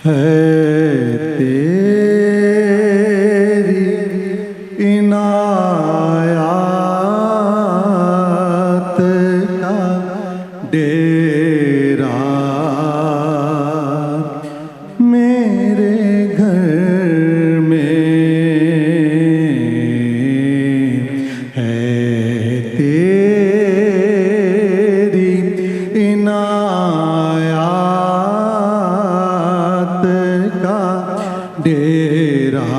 है तेरी इनायत का डेरा मेरे घर में है। तेरी इनायत का डेरा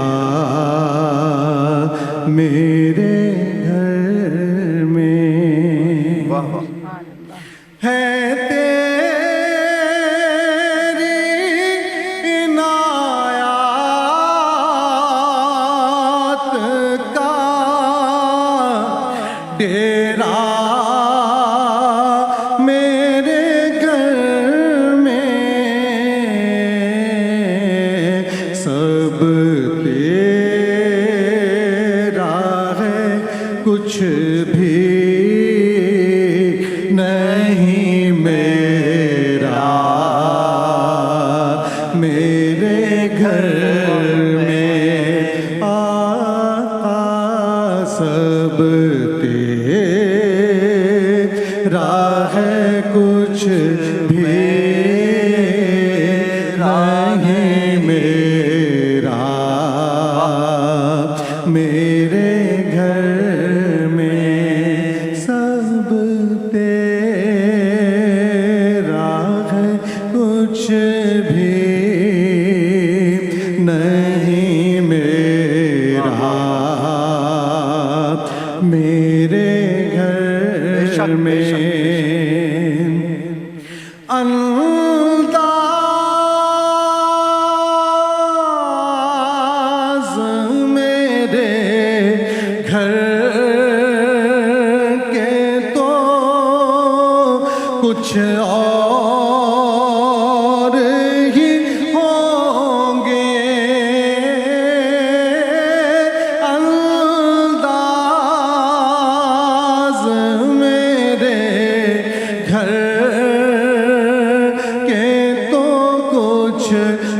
मेरे घर में है। तेरी इनायत का डेरा मेरे घर में सब तेरा है कुछ भी नहीं मेरा। मेरे घर में आका सब तेरा है कुछ भी नहीं मेरा। मेरे घर में सब तेरा है कुछ भी नहीं मेरा। मेरे घर में अंदाज़ मेरे घर के तो कुछ और ही होंगे। अंदाज़ मेरे घर के तो कुछ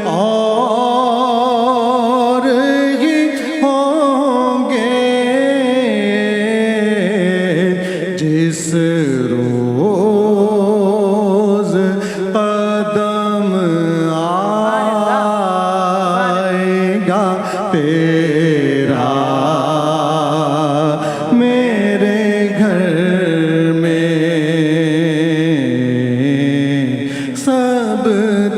और ही होंगे। जिस रोज़ कदम आएगा तेरा मेरे घर में सब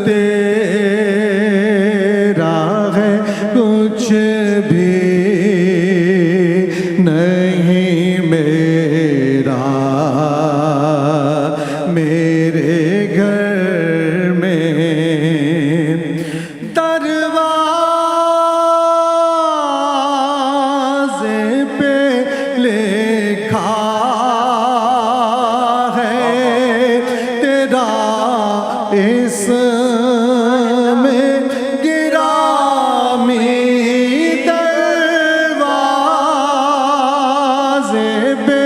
तेरा है कुछ भी नहीं मेरा। मेरे घर में दरवाज़े पे लिखा है तेरा इसमें गिरामी। दरवाज़े पे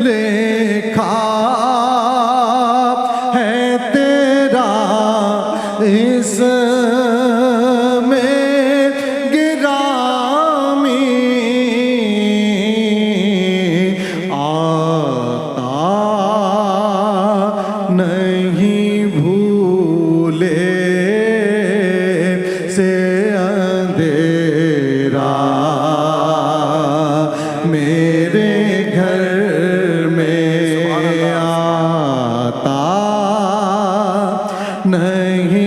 लिखा है तेरा इसमें गिरामी। आता नहीं भूले से अंधेरा। मेरे घर में आता नहीं